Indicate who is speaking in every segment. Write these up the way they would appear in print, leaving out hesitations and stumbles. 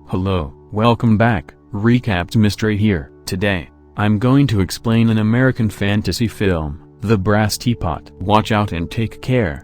Speaker 1: Hello, welcome back, Recapped Mystery here. Today, I'm going to explain an American fantasy film, The Brass Teapot. Watch out and take care.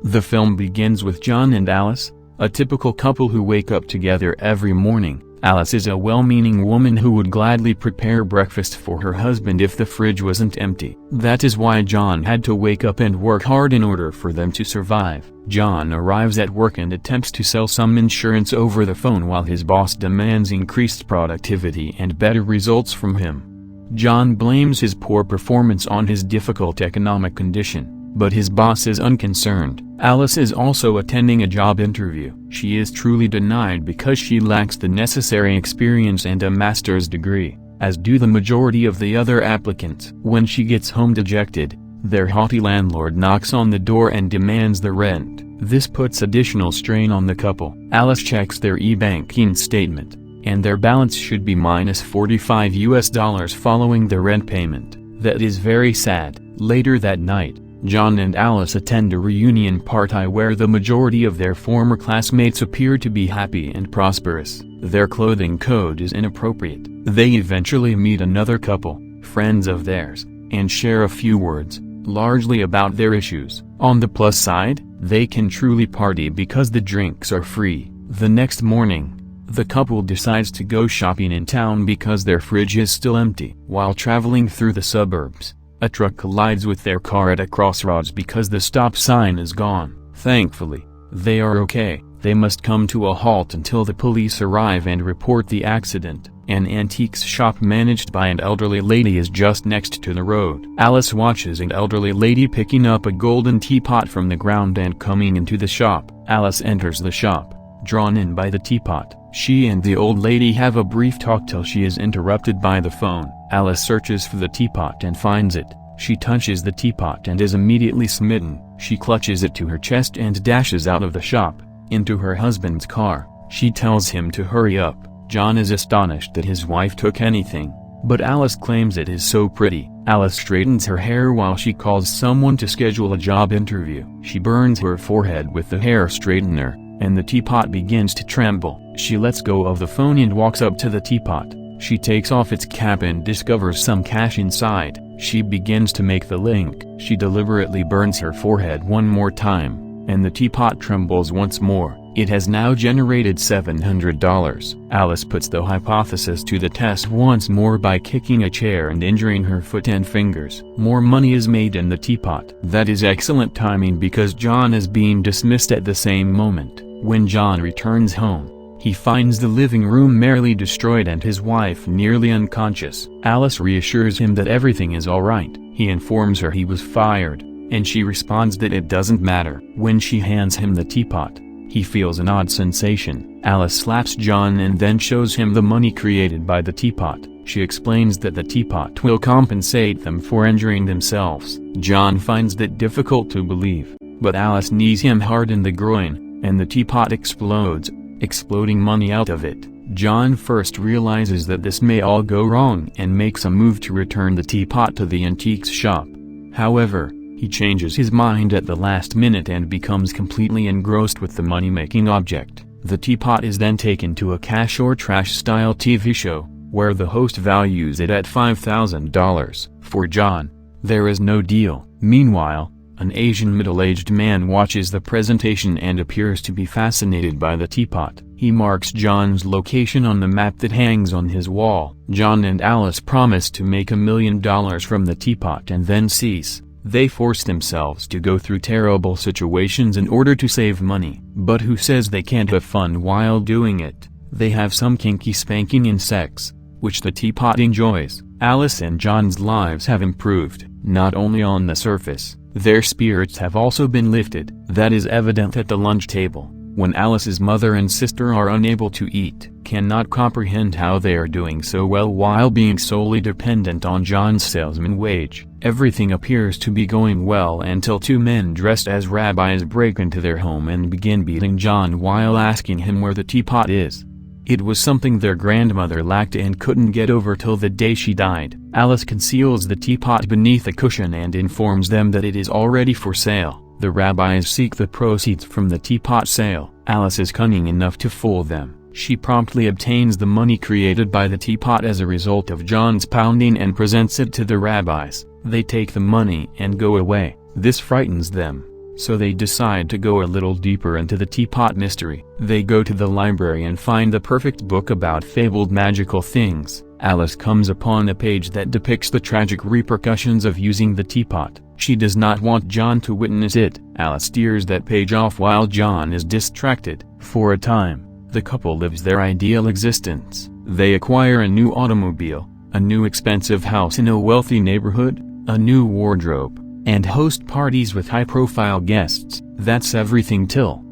Speaker 1: The film begins with John and Alice, a typical couple who wake up together every morning. Alice is a well-meaning woman who would gladly prepare breakfast for her husband if the fridge wasn't empty. That is why John had to wake up and work hard in order for them to survive. John arrives at work and attempts to sell some insurance over the phone while his boss demands increased productivity and better results from him. John blames his poor performance on his difficult economic condition, but his boss is unconcerned. Alice is also attending a job interview. She is truly denied because she lacks the necessary experience and a master's degree, as do the majority of the other applicants. When she gets home dejected, their haughty landlord knocks on the door and demands the rent. This puts additional strain on the couple. Alice checks their e-banking statement, and their balance should be minus $45 following the rent payment. That is very sad. Later that night, John and Alice attend a reunion party where the majority of their former classmates appear to be happy and prosperous. Their clothing code is inappropriate. They eventually meet another couple, friends of theirs, and share a few words, largely about their issues. On the plus side, they can truly party because the drinks are free. The next morning, the couple decides to go shopping in town because their fridge is still empty. While traveling through the suburbs, a truck collides with their car at a crossroads because the stop sign is gone. Thankfully, they are okay. They must come to a halt until the police arrive and report the accident. An antiques shop managed by an elderly lady is just next to the road. Alice watches an elderly lady picking up a golden teapot from the ground and coming into the shop. Alice enters the shop, drawn in by the teapot. She and the old lady have a brief talk till she is interrupted by the phone. Alice searches for the teapot and finds it. She touches the teapot and is immediately smitten. She clutches it to her chest and dashes out of the shop, into her husband's car. She tells him to hurry up. John is astonished that his wife took anything, but Alice claims it is so pretty. Alice straightens her hair while she calls someone to schedule a job interview. She burns her forehead with the hair straightener, and the teapot begins to tremble. She lets go of the phone and walks up to the teapot. She takes off its cap and discovers some cash inside. She begins to make the link. She deliberately burns her forehead one more time, and the teapot trembles once more. It has now generated $700. Alice puts the hypothesis to the test once more by kicking a chair and injuring her foot and fingers. More money is made in the teapot. That is excellent timing because John is being dismissed at the same moment. When John returns home, he finds the living room merely destroyed and his wife nearly unconscious. Alice reassures him that everything is alright. He informs her he was fired, and she responds that it doesn't matter. When she hands him the teapot, he feels an odd sensation. Alice slaps John and then shows him the money created by the teapot. She explains that the teapot will compensate them for injuring themselves. John finds that difficult to believe, but Alice knees him hard in the groin, and the teapot explodes, exploding money out of it. John first realizes that this may all go wrong and makes a move to return the teapot to the antiques shop. However, he changes his mind at the last minute and becomes completely engrossed with the money-making object. The teapot is then taken to a cash or trash-style TV show, where the host values it at $5,000. For John, there is no deal. Meanwhile, an Asian middle-aged man watches the presentation and appears to be fascinated by the teapot. He marks John's location on the map that hangs on his wall. John and Alice promise to make $1 million from the teapot and then cease. They force themselves to go through terrible situations in order to save money. But who says they can't have fun while doing it? They have some kinky spanking and sex, which the teapot enjoys. Alice and John's lives have improved, not only on the surface. Their spirits have also been lifted. That is evident at the lunch table, when Alice's mother and sister are unable to eat, cannot comprehend how they are doing so well while being solely dependent on John's salesman wage. Everything appears to be going well until two men dressed as rabbis break into their home and begin beating John while asking him where the teapot is. It was something their grandmother lacked and couldn't get over till the day she died. Alice conceals the teapot beneath a cushion and informs them that it is already for sale. The rabbis seek the proceeds from the teapot sale. Alice is cunning enough to fool them. She promptly obtains the money created by the teapot as a result of John's pounding and presents it to the rabbis. They take the money and go away. This frightens them, so they decide to go a little deeper into the teapot mystery. They go to the library and find the perfect book about fabled magical things. Alice comes upon a page that depicts the tragic repercussions of using the teapot. She does not want John to witness it. Alice steers that page off while John is distracted. For a time, the couple lives their ideal existence. They acquire a new automobile, a new expensive house in a wealthy neighborhood, a new wardrobe, and host parties with high-profile guests. That's everything till.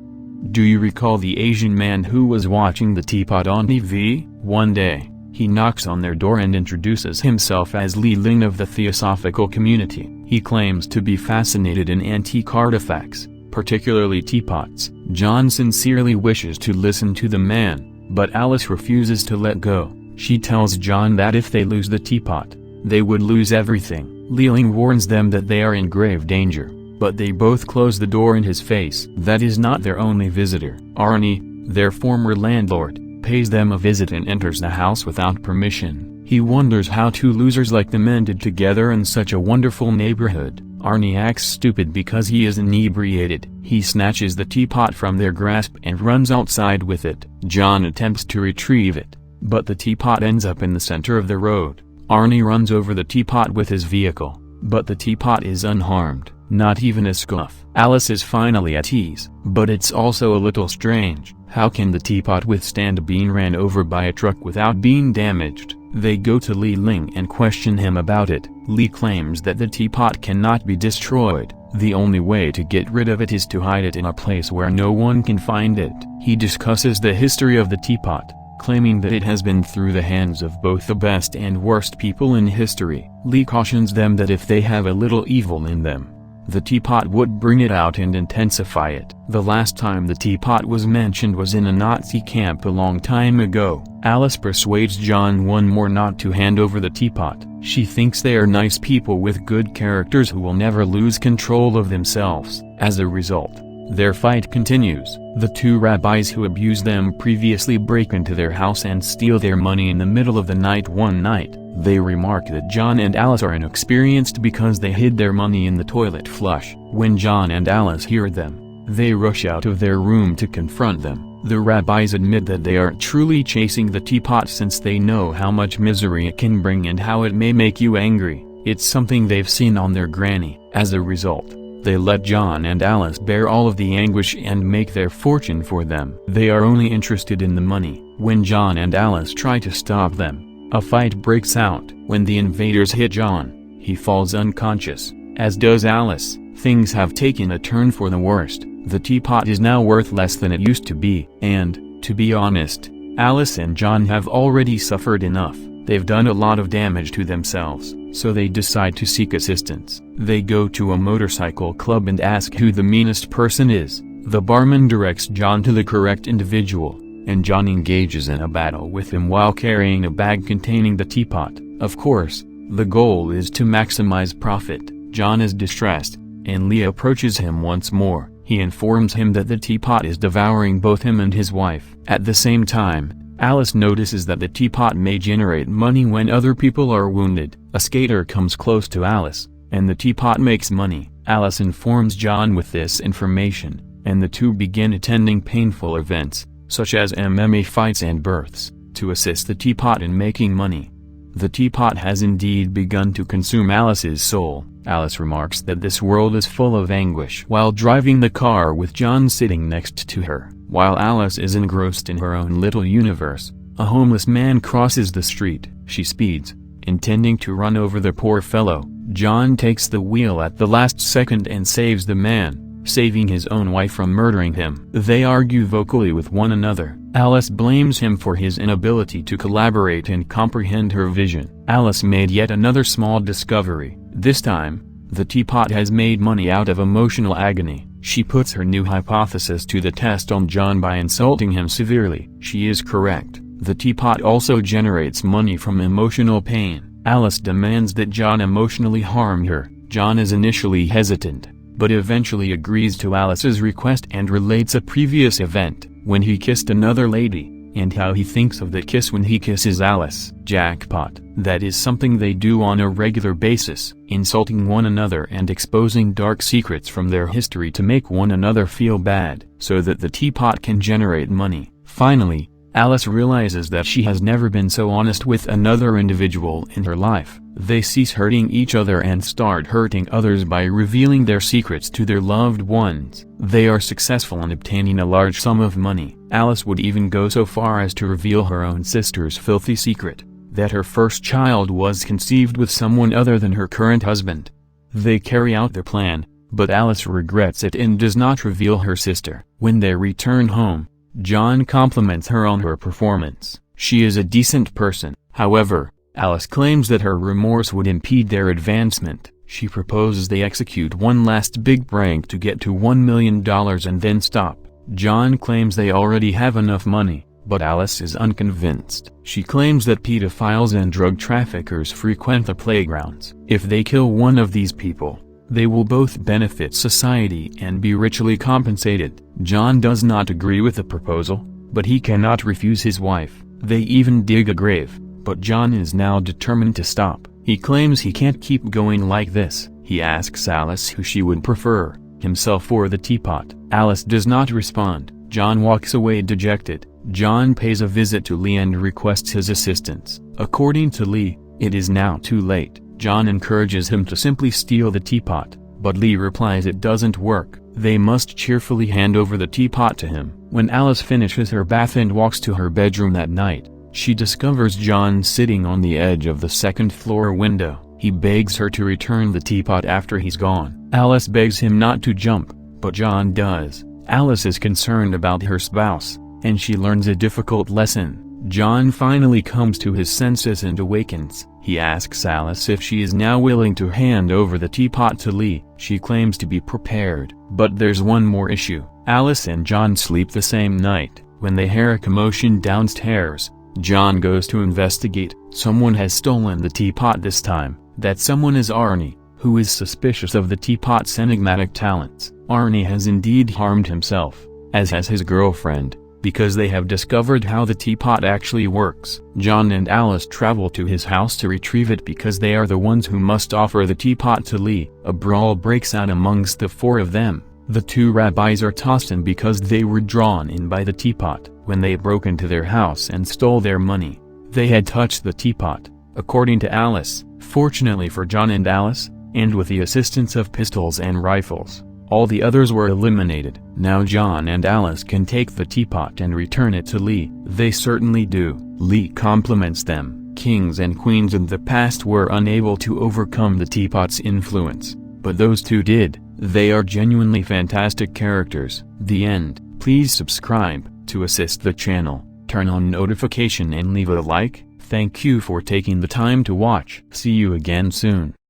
Speaker 1: Do you recall the Asian man who was watching the teapot on TV? One day, he knocks on their door and introduces himself as Li Ling of the Theosophical community. He claims to be fascinated in antique artifacts, particularly teapots. John sincerely wishes to listen to the man, but Alice refuses to let go. She tells John that if they lose the teapot, they would lose everything. Li Ling warns them that they are in grave danger, but they both close the door in his face. That is not their only visitor. Arnie, their former landlord, pays them a visit and enters the house without permission. He wonders how two losers like them ended together in such a wonderful neighborhood. Arnie acts stupid because he is inebriated. He snatches the teapot from their grasp and runs outside with it. John attempts to retrieve it, but the teapot ends up in the center of the road. Arnie runs over the teapot with his vehicle, but the teapot is unharmed, not even a scuff. Alice is finally at ease, but it's also a little strange. How can the teapot withstand being ran over by a truck without being damaged? They go to Li Ling and question him about it. Li claims that the teapot cannot be destroyed. The only way to get rid of it is to hide it in a place where no one can find it. He discusses the history of the teapot, claiming that it has been through the hands of both the best and worst people in history. Li cautions them that if they have a little evil in them, the teapot would bring it out and intensify it. The last time the teapot was mentioned was in a Nazi camp a long time ago. Alice persuades John once more not to hand over the teapot. She thinks they are nice people with good characters who will never lose control of themselves. As a result, their fight continues. The two rabbis who abused them previously break into their house and steal their money in the middle of the night. One night, they remark that John and Alice are inexperienced because they hid their money in the toilet flush. When John and Alice hear them, they rush out of their room to confront them. The rabbis admit that they aren't truly chasing the teapot since they know how much misery it can bring and how it may make you angry. It's something they've seen on their granny. As a result, they let John and Alice bear all of the anguish and make their fortune for them. They are only interested in the money. When John and Alice try to stop them, a fight breaks out. When the invaders hit John, he falls unconscious, as does Alice. Things have taken a turn for the worst. The teapot is now worth less than it used to be. And, to be honest, Alice and John have already suffered enough. They've done a lot of damage to themselves, so they decide to seek assistance. They go to a motorcycle club and ask who the meanest person is. The barman directs John to the correct individual, and John engages in a battle with him while carrying a bag containing the teapot. Of course, the goal is to maximize profit. John is distressed, and Lee approaches him once more. He informs him that the teapot is devouring both him and his wife. At the same time, Alice notices that the teapot may generate money when other people are wounded. A skater comes close to Alice, and the teapot makes money. Alice informs John with this information, and the two begin attending painful events, such as MMA fights and births, to assist the teapot in making money. The teapot has indeed begun to consume Alice's soul. Alice remarks that this world is full of anguish while driving the car with John sitting next to her. While Alice is engrossed in her own little universe, a homeless man crosses the street. She speeds, intending to run over the poor fellow. John takes the wheel at the last second and saves the man, saving his own wife from murdering him. They argue vocally with one another. Alice blames him for his inability to collaborate and comprehend her vision. Alice made yet another small discovery. This time, the teapot has made money out of emotional agony. She puts her new hypothesis to the test on John by insulting him severely. She is correct. The teapot also generates money from emotional pain. Alice demands that John emotionally harm her. John is initially hesitant, but eventually agrees to Alice's request and relates a previous event, when he kissed another lady, and how he thinks of the kiss when he kisses Alice. Jackpot. That is something they do on a regular basis, insulting one another and exposing dark secrets from their history to make one another feel bad, so that the teapot can generate money. Finally, Alice realizes that she has never been so honest with another individual in her life. They cease hurting each other and start hurting others by revealing their secrets to their loved ones. They are successful in obtaining a large sum of money. Alice would even go so far as to reveal her own sister's filthy secret, that her first child was conceived with someone other than her current husband. They carry out their plan, but Alice regrets it and does not reveal her sister. When they return home, John compliments her on her performance. She is a decent person. However, Alice claims that her remorse would impede their advancement. She proposes they execute one last big prank to get to $1 million and then stop. John claims they already have enough money, but Alice is unconvinced. She claims that pedophiles and drug traffickers frequent the playgrounds. If they kill one of these people, they will both benefit society and be richly compensated. John does not agree with the proposal, but he cannot refuse his wife. They even dig a grave, but John is now determined to stop. He claims he can't keep going like this. He asks Alice who she would prefer, himself or the teapot. Alice does not respond. John walks away dejected. John pays a visit to Lee and requests his assistance. According to Lee, it is now too late. John encourages him to simply steal the teapot, but Lee replies it doesn't work. They must cheerfully hand over the teapot to him. When Alice finishes her bath and walks to her bedroom that night, she discovers John sitting on the edge of the second-floor window. He begs her to return the teapot after he's gone. Alice begs him not to jump, but John does. Alice is concerned about her spouse, and she learns a difficult lesson. John finally comes to his senses and awakens. He asks Alice if she is now willing to hand over the teapot to Lee. She claims to be prepared. But there's one more issue. Alice and John sleep the same night. When they hear a commotion downstairs, John goes to investigate. Someone has stolen the teapot this time. That someone is Arnie, who is suspicious of the teapot's enigmatic talents. Arnie has indeed harmed himself, as has his girlfriend, because they have discovered how the teapot actually works. John and Alice travel to his house to retrieve it because they are the ones who must offer the teapot to Lee. A brawl breaks out amongst the four of them. The two rabbis are tossed in because they were drawn in by the teapot. When they broke into their house and stole their money, they had touched the teapot, according to Alice. Fortunately for John and Alice, and with the assistance of pistols and rifles, all the others were eliminated. Now John and Alice can take the teapot and return it to Lee. They certainly do. Lee compliments them. Kings and queens in the past were unable to overcome the teapot's influence, but those two did. They are genuinely fantastic characters. The end. Please subscribe to assist the channel, turn on notification and leave a like. Thank you for taking the time to watch. See you again soon.